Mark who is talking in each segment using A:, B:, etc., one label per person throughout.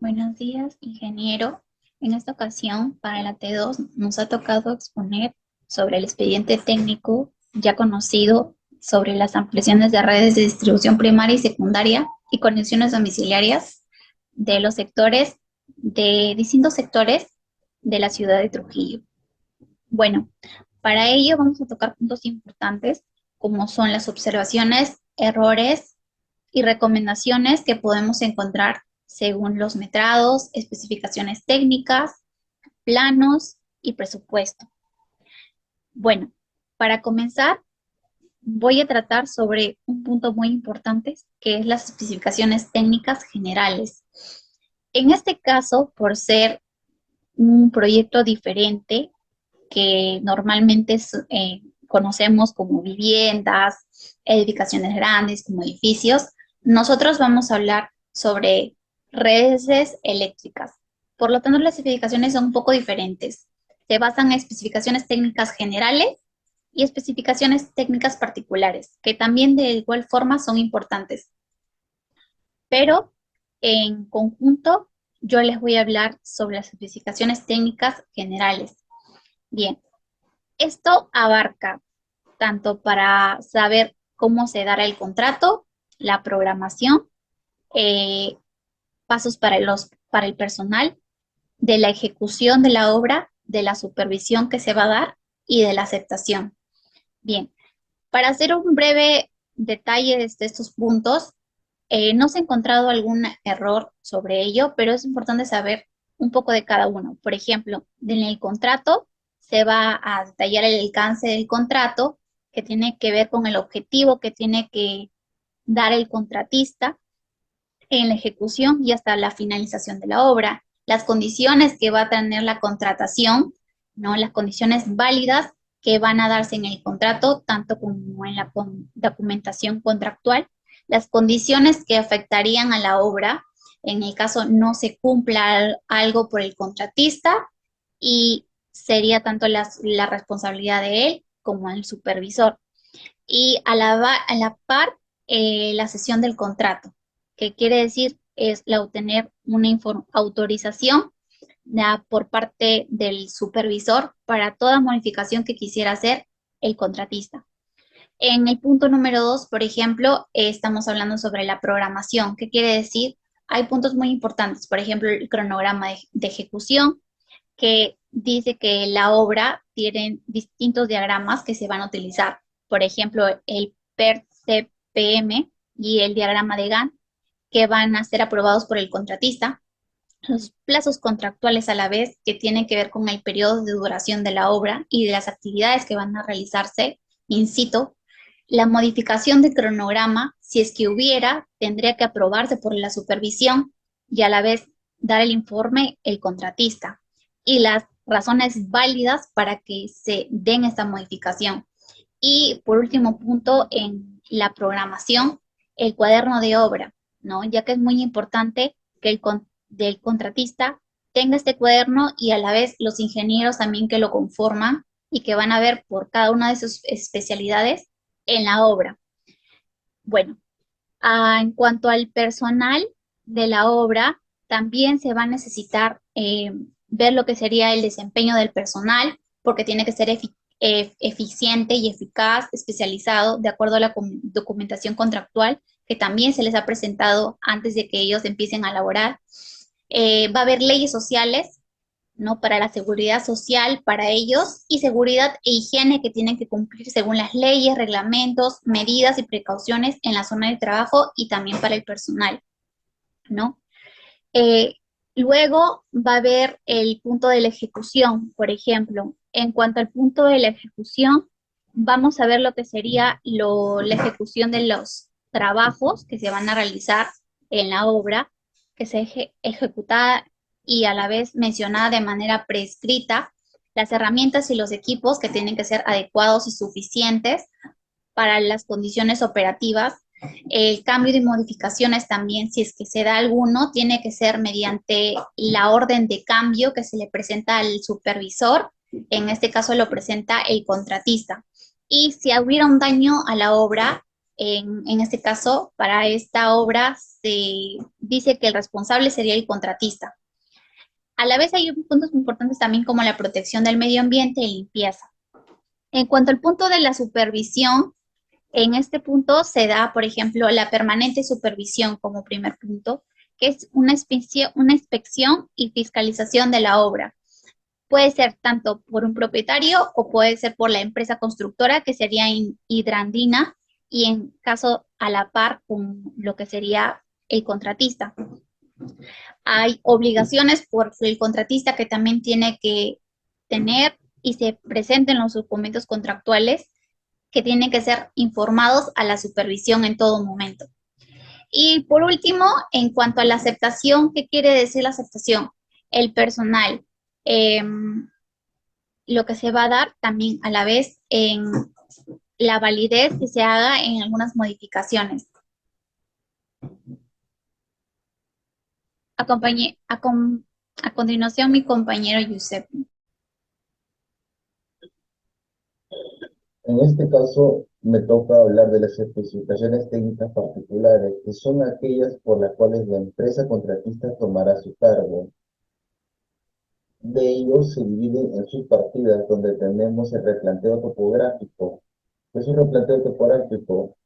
A: Buenos días, ingeniero. En esta ocasión, para la T2, nos ha tocado exponer sobre el expediente técnico ya conocido sobre las ampliaciones de redes de distribución primaria y secundaria y conexiones domiciliarias de los sectores, de distintos sectores de la ciudad de Trujillo. Bueno, para ello vamos a tocar puntos importantes como son las observaciones, errores y recomendaciones que podemos encontrar según los metrados, especificaciones técnicas, planos y presupuesto. Bueno, para comenzar, voy a tratar sobre un punto muy importante, que es las especificaciones técnicas generales. En este caso, por ser un proyecto diferente que normalmente conocemos como viviendas, edificaciones grandes, como edificios, nosotros vamos a hablar sobre redes eléctricas. Por lo tanto, las especificaciones son un poco diferentes. Se basan en especificaciones técnicas generales y especificaciones técnicas particulares, que también de igual forma son importantes. Pero en conjunto, yo les voy a hablar sobre las especificaciones técnicas generales. Bien, esto abarca tanto para saber cómo se dará el contrato, la programación, eh, pasos para el personal, de la ejecución de la obra, de la supervisión que se va a dar y de la aceptación. Bien, para hacer un breve detalle de estos puntos, no se ha encontrado algún error sobre ello, pero es importante saber un poco de cada uno. Por ejemplo, en el contrato se va a detallar el alcance del contrato, que tiene que ver con el objetivo que tiene que dar el contratista en la ejecución y hasta la finalización de la obra, las condiciones que va a tener la contratación, ¿no? Las condiciones válidas que van a darse en el contrato, tanto como en la documentación contractual, las condiciones que afectarían a la obra en el caso no se cumpla algo por el contratista y sería tanto la responsabilidad de él como el supervisor. Y a la par, la sesión del contrato, que quiere decir es la obtener una autorización por parte del supervisor para toda modificación que quisiera hacer el contratista. En el punto número 2, por ejemplo, estamos hablando sobre la programación. ¿Qué quiere decir? Hay puntos muy importantes, por ejemplo, el cronograma de ejecución, que dice que la obra tiene distintos diagramas que se van a utilizar. Por ejemplo, el PERT-CPM y el diagrama de Gantt, que van a ser aprobados por el contratista. Los plazos contractuales a la vez, que tienen que ver con el periodo de duración de la obra y de las actividades que van a realizarse in situ. La modificación de cronograma, si es que hubiera, tendría que aprobarse por la supervisión y a la vez dar el informe el contratista. Y las razones válidas para que se den esta modificación. Y por último punto, en la programación, el cuaderno de obra, ¿no? Ya que es muy importante que del contratista tenga este cuaderno y a la vez los ingenieros también que lo conforman y que van a ver por cada una de sus especialidades en la obra. Bueno, en cuanto al personal de la obra, también se va a necesitar ver lo que sería el desempeño del personal, porque tiene que ser eficiente y eficaz, especializado, de acuerdo a la documentación contractual que también se les ha presentado antes de que ellos empiecen a laborar. Va a haber leyes sociales, ¿no? Para la seguridad social para ellos y seguridad e higiene que tienen que cumplir según las leyes, reglamentos, medidas y precauciones en la zona de trabajo y también para el personal, ¿no? Eh, Luego va a haber el punto de la ejecución, por ejemplo. En cuanto al punto de la ejecución, vamos a ver lo que sería la ejecución de los trabajos que se van a realizar en la obra, que se ejecutada y a la vez mencionada de manera prescrita, las herramientas y los equipos que tienen que ser adecuados y suficientes para las condiciones operativas. El cambio de modificaciones también, si es que se da alguno, tiene que ser mediante la orden de cambio que se le presenta al supervisor. En este caso lo presenta el contratista. Y si hubiera un daño a la obra, En este caso, para esta obra se dice que el responsable sería el contratista. A la vez hay puntos importantes también como la protección del medio ambiente y limpieza. En cuanto al punto de la supervisión, en este punto se da, por ejemplo, la permanente supervisión como primer punto, que es una inspección y fiscalización de la obra. Puede ser tanto por un propietario o puede ser por la empresa constructora, que sería Hidrandina, y en caso a la par con lo que sería el contratista. Hay obligaciones por el contratista que también tiene que tener y se presenten los documentos contractuales que tienen que ser informados a la supervisión en todo momento. Y por último, en cuanto a la aceptación, ¿qué quiere decir la aceptación? El personal, eh, lo que se va a dar también a la vez en la validez que se haga en algunas modificaciones. Acompañe, a continuación, mi compañero Giuseppe.
B: En este caso, me toca hablar de las especificaciones técnicas particulares, que son aquellas por las cuales la empresa contratista tomará su cargo. De ellos se dividen en subpartidas, donde tenemos el replanteo topográfico. ¿Qué es un replanteo topográfico?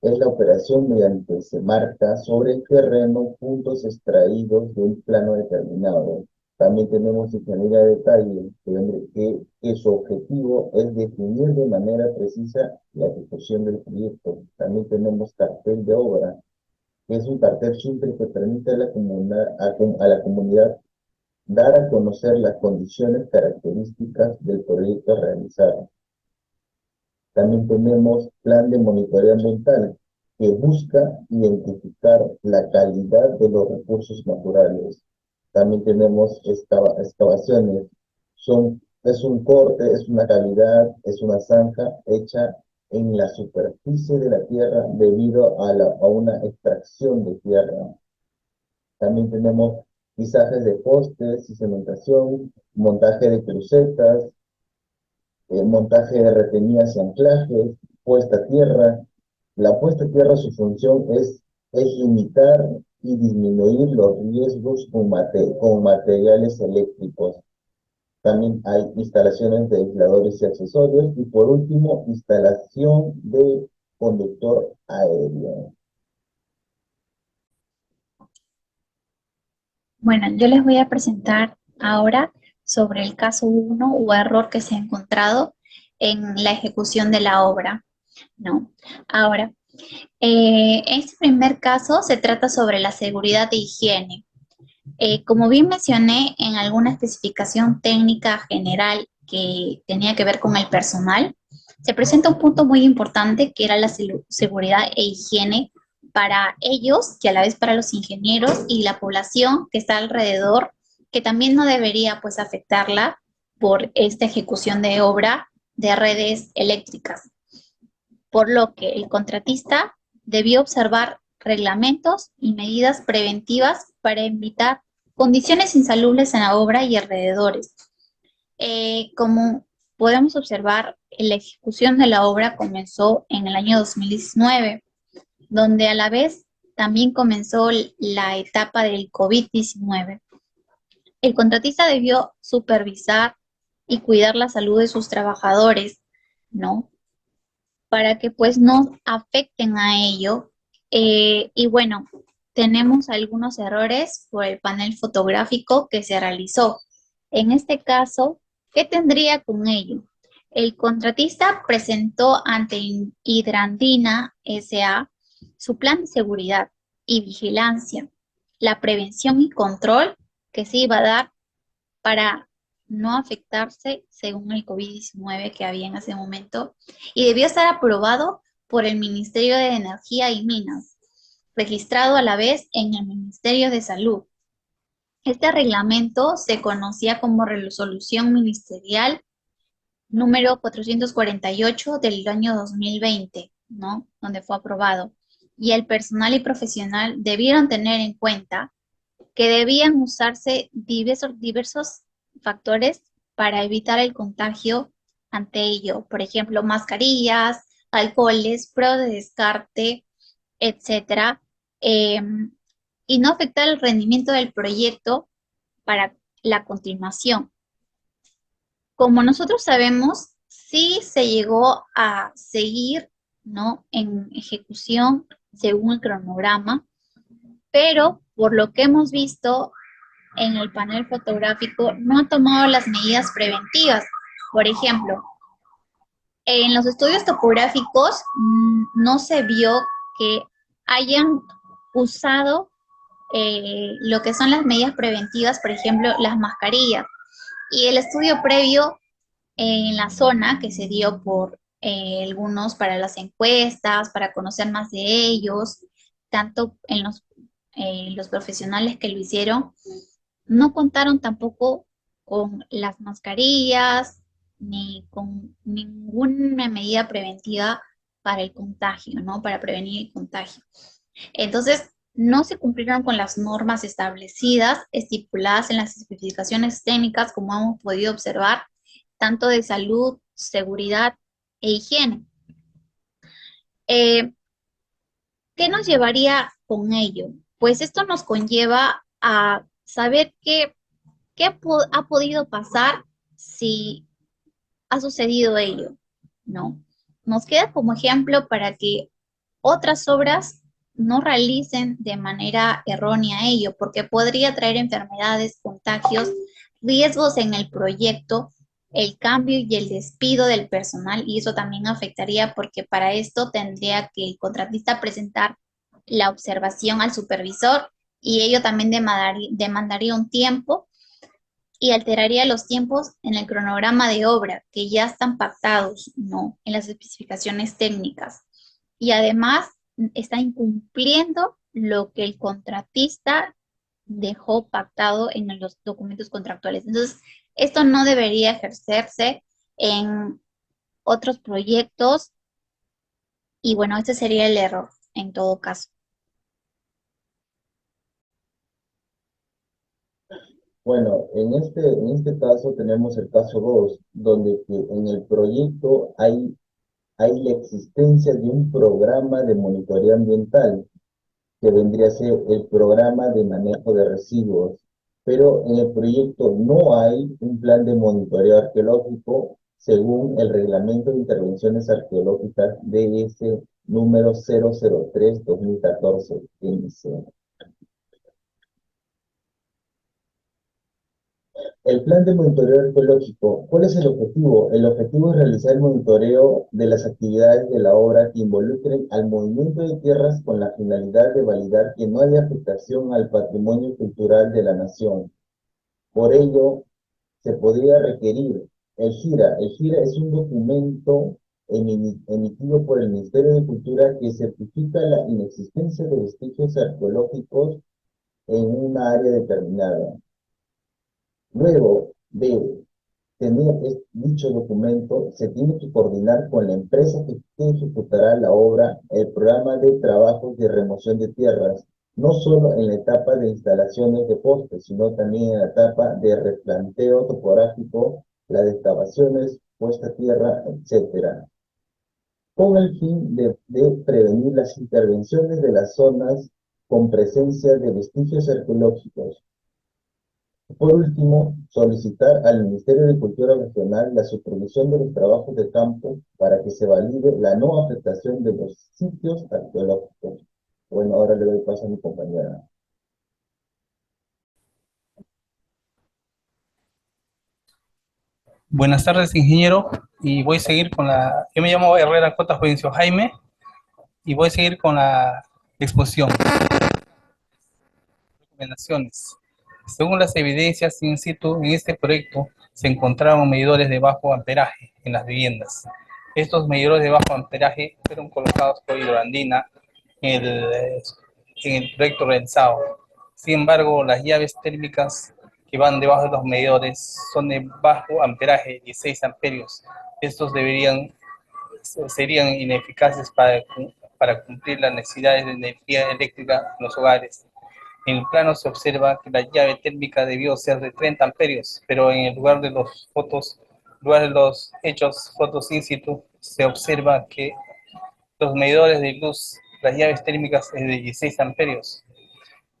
B: Es la operación mediante se marca sobre el terreno puntos extraídos de un plano determinado. También tenemos ingeniería de detalle, que su objetivo es definir de manera precisa la ejecución del proyecto. También tenemos cartel de obra, que es un cartel simple que permite a la comunidad dar a conocer las condiciones características del proyecto a realizar. También tenemos plan de monitoreo ambiental, que busca identificar la calidad de los recursos naturales. También tenemos excavaciones. Es un corte, es una cavidad, es una zanja hecha en la superficie de la tierra debido a una extracción de tierra. También tenemos pisajes de postes y cementación, montaje de crucetas, montaje de retenidas y anclajes, puesta a tierra. La puesta a tierra, su función es limitar y disminuir los riesgos con materiales eléctricos. También hay instalaciones de aisladores y accesorios. Y por último, instalación de conductor aéreo.
A: Bueno, yo les voy a presentar ahora sobre el caso 1 o error que se ha encontrado en la ejecución de la obra, ¿no? Ahora, este primer caso se trata sobre la seguridad de higiene. Como bien mencioné en alguna especificación técnica general que tenía que ver con el personal, se presenta un punto muy importante que era la seguridad e higiene para ellos y a la vez para los ingenieros y la población que está alrededor, que también no debería pues afectarla por esta ejecución de obra de redes eléctricas, por lo que el contratista debió observar reglamentos y medidas preventivas para evitar condiciones insalubres en la obra y alrededores. Como podemos observar, la ejecución de la obra comenzó en el año 2019, donde a la vez también comenzó la etapa del COVID-19. El contratista debió supervisar y cuidar la salud de sus trabajadores, ¿no? Para que pues no afecten a ello. Y bueno, tenemos algunos errores por el panel fotográfico que se realizó. En este caso, ¿qué tendría con ello? El contratista presentó ante Hidrandina S.A. su plan de seguridad y vigilancia, la prevención y control que se iba a dar para no afectarse según el COVID-19 que había en ese momento y debió estar aprobado por el Ministerio de Energía y Minas, registrado a la vez en el Ministerio de Salud. Este reglamento se conocía como Resolución Ministerial número 448 del año 2020, ¿no? Donde fue aprobado. Y el personal y profesional debieron tener en cuenta que debían usarse diversos factores para evitar el contagio ante ello. Por ejemplo, mascarillas, alcoholes, pruebas de descarte, etcétera, eh, y no afectar el rendimiento del proyecto para la continuación. Como nosotros sabemos, sí se llegó a seguir, ¿no?, en ejecución según el cronograma, pero por lo que hemos visto en el panel fotográfico, no ha tomado las medidas preventivas. Por ejemplo, en los estudios topográficos no se vio que hayan usado lo que son las medidas preventivas, por ejemplo, las mascarillas. Y el estudio previo en la zona que se dio por algunos para las encuestas, para conocer más de ellos, tanto en los profesionales que lo hicieron, no contaron tampoco con las mascarillas ni con ninguna medida preventiva para el contagio, ¿no? Para prevenir el contagio. Entonces, no se cumplieron con las normas establecidas, estipuladas en las especificaciones técnicas, como hemos podido observar, tanto de salud, seguridad e higiene. Eh, ¿Qué nos llevaría con ello? Pues esto nos conlleva a saber ha podido pasar si ha sucedido ello, ¿no? Nos queda como ejemplo para que otras obras no realicen de manera errónea ello, porque podría traer enfermedades, contagios, riesgos en el proyecto, el cambio y el despido del personal, y eso también afectaría porque para esto tendría que el contratista presentar la observación al supervisor y ello también demandaría un tiempo y alteraría los tiempos en el cronograma de obra que ya están pactados, ¿no?, en las especificaciones técnicas. Y además está incumpliendo lo que el contratista dejó pactado en los documentos contractuales. Entonces, esto no debería ejercerse en otros proyectos y bueno, este sería el error en todo caso.
B: Bueno, en este caso tenemos el caso 2, donde que en el proyecto hay la existencia de un programa de monitoreo ambiental, que vendría a ser el programa de manejo de residuos, pero en el proyecto no hay un plan de monitoreo arqueológico según el Reglamento de Intervenciones Arqueológicas DS número 003/2014, MC. El plan de monitoreo arqueológico, ¿cuál es el objetivo? El objetivo es realizar el monitoreo de las actividades de la obra que involucren al movimiento de tierras con la finalidad de validar que no haya afectación al patrimonio cultural de la nación. Por ello, se podría requerir el GIRA. El GIRA es un documento emitido por el Ministerio de Cultura que certifica la inexistencia de vestigios arqueológicos en una área determinada. Luego de tener dicho documento, se tiene que coordinar con la empresa que ejecutará la obra, el programa de trabajos de remoción de tierras, no solo en la etapa de instalaciones de postes, sino también en la etapa de replanteo topográfico, las excavaciones, puesta a tierra, etcétera, con el fin de prevenir las intervenciones de las zonas con presencia de vestigios arqueológicos. Por último, solicitar al Ministerio de Cultura Regional la supervisión de los trabajos de campo para que se valide la no afectación de los sitios arqueológicos. Bueno, ahora le doy paso a mi compañera.
C: Buenas tardes, ingeniero, y voy a seguir con Yo me llamo Herrera Cota Juvencio Jaime, y voy a seguir con la exposición. Recomendaciones. Según las evidencias in situ, en este proyecto se encontraron medidores de bajo amperaje en las viviendas. Estos medidores de bajo amperaje fueron colocados por Hidroandina en el proyecto realizado. Sin embargo, las llaves térmicas que van debajo de los medidores son de bajo amperaje, 16 amperios. Estos serían ineficaces para cumplir las necesidades de energía eléctrica en los hogares. En el plano se observa que la llave térmica debió ser de 30 amperios, pero en el lugar de los hechos fotos in situ, se observa que Los medidores de luz, las llaves térmicas es de 16 amperios.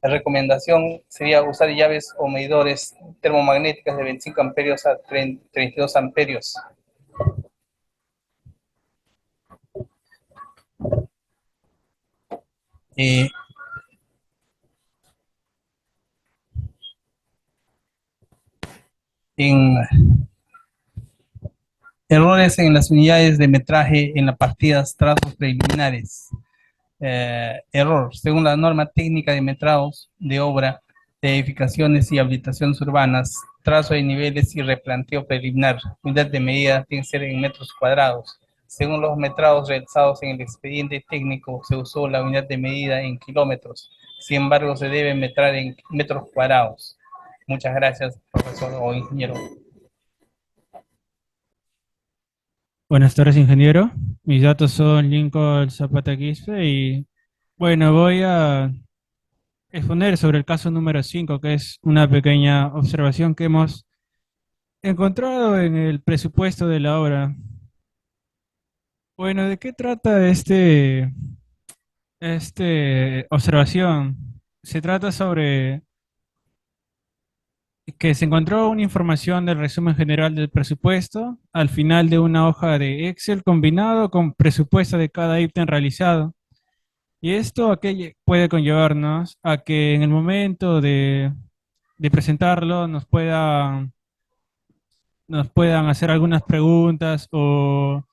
C: La recomendación sería usar llaves o medidores termomagnéticas de 25 amperios a 32 amperios. Y en errores en las unidades de metraje en las partidas trazos preliminares. Error. Según la norma técnica de metrados de obra de edificaciones y habilitaciones urbanas, trazo de niveles y replanteo preliminar. Unidad de medida tiene que ser en metros cuadrados. Según los metrados realizados en el expediente técnico, se usó la unidad de medida en kilómetros. Sin embargo, se debe metrar en metros cuadrados. Muchas gracias, profesor o ingeniero.
D: Buenas tardes, ingeniero. Mis datos son Lincoln Zapata Quispe y bueno, voy a exponer sobre el caso número 5, que es una pequeña observación que hemos encontrado en el presupuesto de la obra. Bueno, ¿de qué trata este observación? Se trata sobre que se encontró una información del resumen general del presupuesto al final de una hoja de Excel combinado con presupuesto de cada ítem realizado. Y esto a qué puede conllevarnos a que en el momento de presentarlo nos puedan hacer algunas preguntas o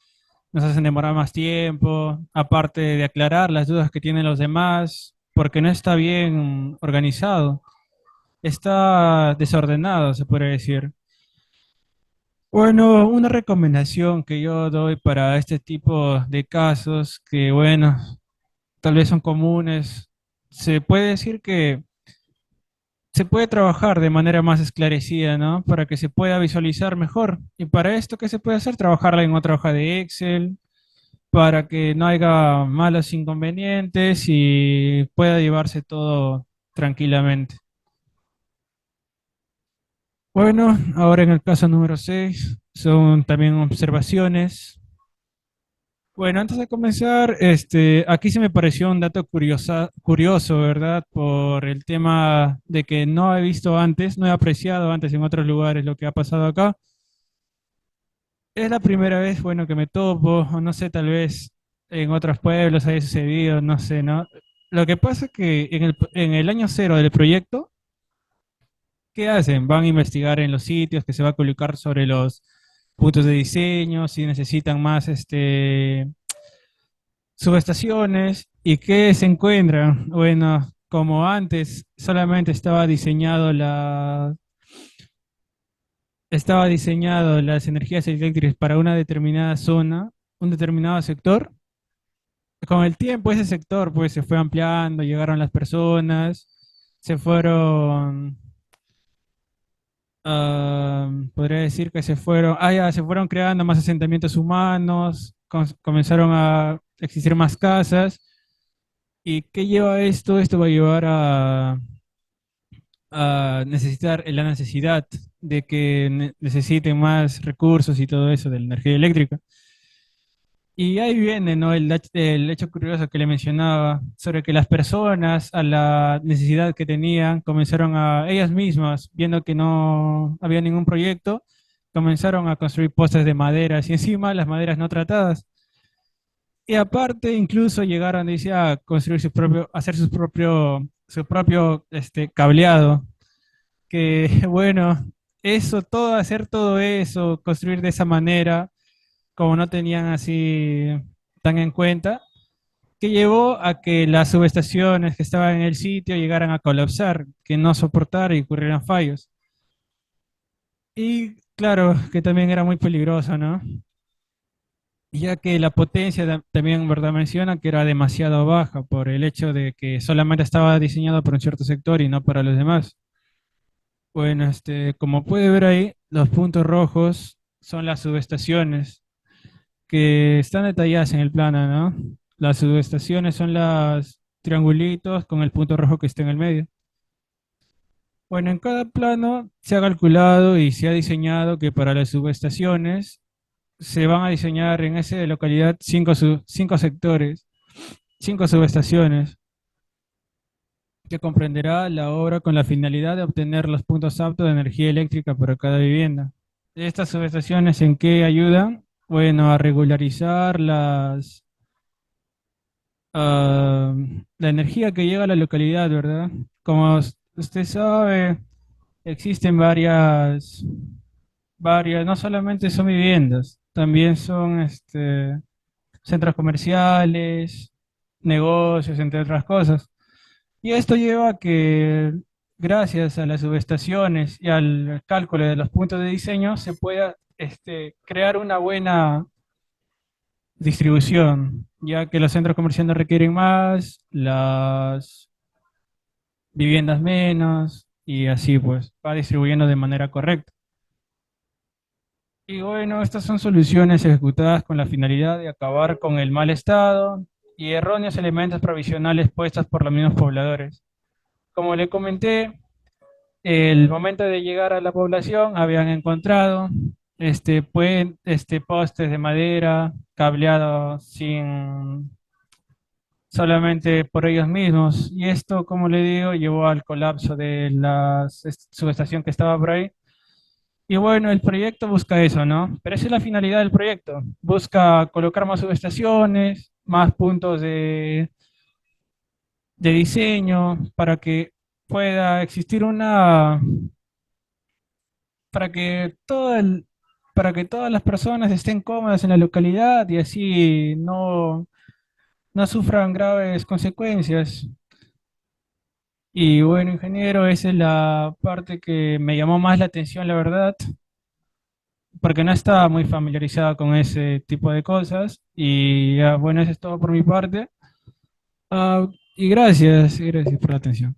D: nos hacen demorar más tiempo, aparte de aclarar las dudas que tienen los demás, porque no está bien organizado, está desordenado, se puede decir. Bueno, una recomendación que yo doy para este tipo de casos, que bueno, tal vez son comunes, se puede decir que se puede trabajar de manera más esclarecida, ¿no? Para que se pueda visualizar mejor. Y para esto, ¿qué se puede hacer? Trabajarla en otra hoja de Excel, para que no haya malos inconvenientes y pueda llevarse todo tranquilamente. Bueno, ahora en el caso número 6 son también observaciones. Bueno, antes de comenzar, aquí se me pareció un dato curioso, ¿verdad? Por el tema de que no he visto antes, no he apreciado antes en otros lugares lo que ha pasado acá. Es la primera vez, bueno, que me topo, o no sé, tal vez en otros pueblos haya sucedido, no sé, ¿no? Lo que pasa es que en el año cero del proyecto, ¿qué hacen? Van a investigar en los sitios que se va a colocar sobre los puntos de diseño, si necesitan más, subestaciones. ¿Y qué se encuentra? Bueno, como antes solamente estaba diseñado las energías eléctricas para una determinada zona, un determinado sector. Con el tiempo ese sector pues se fue ampliando, llegaron las personas, se fueron, podría decir que se fueron creando más asentamientos humanos, comenzaron a existir más casas. ¿Y qué lleva esto? Esto va a llevar a necesitar la necesidad de que necesiten más recursos y todo eso de la energía eléctrica. Y ahí viene, ¿no? El hecho curioso que le mencionaba sobre que las personas, a la necesidad que tenían, comenzaron a ellas mismas, viendo que no había ningún proyecto, comenzaron a construir postes de maderas y encima las maderas no tratadas. Y aparte, incluso llegaron, dice, a construir hacer su propio cableado. Que bueno, hacer todo eso, construir de esa manera, como no tenían así tan en cuenta, que llevó a que las subestaciones que estaban en el sitio llegaran a colapsar, que no soportaran y ocurrieran fallos. Y claro, que también era muy peligroso, ¿no? Ya que la potencia también, ¿verdad? Menciona que era demasiado baja por el hecho de que solamente estaba diseñado para un cierto sector y no para los demás. Bueno, como puede ver ahí, los puntos rojos son las subestaciones que están detalladas en el plano, ¿no? Las subestaciones son los triangulitos con el punto rojo que está en el medio. Bueno, en cada plano se ha calculado y se ha diseñado que para las subestaciones se van a diseñar en esa localidad cinco sectores, cinco subestaciones, que comprenderá la obra con la finalidad de obtener los puntos aptos de energía eléctrica para cada vivienda. ¿Estas subestaciones en qué ayudan? Bueno, a regularizar ah, la energía que llega a la localidad, ¿verdad? Como usted sabe, existen no solamente son viviendas, también son centros comerciales, negocios, entre otras cosas. Y esto lleva a que, gracias a las subestaciones y al cálculo de los puntos de diseño, se pueda crear una buena distribución, ya que los centros comerciales requieren más, las viviendas menos, y así pues va distribuyendo de manera correcta. Y bueno, estas son soluciones ejecutadas con la finalidad de acabar con el mal estado y erróneos elementos provisionales puestos por los mismos pobladores. Como le comenté, el momento de llegar a la población habían encontrado postes de madera cableados solamente por ellos mismos. Y esto, como le digo, llevó al colapso de la subestación que estaba por ahí. Y bueno, el proyecto busca eso, ¿no? Pero esa es la finalidad del proyecto. Busca colocar más subestaciones, más puntos de diseño para que pueda existir para que para que todas las personas estén cómodas en la localidad y así no sufran graves consecuencias. Y bueno, ingeniero, esa es la parte que me llamó más la atención, la verdad, porque no estaba muy familiarizado con ese tipo de cosas. Y bueno, eso es todo por mi parte. Ah, y gracias por la atención.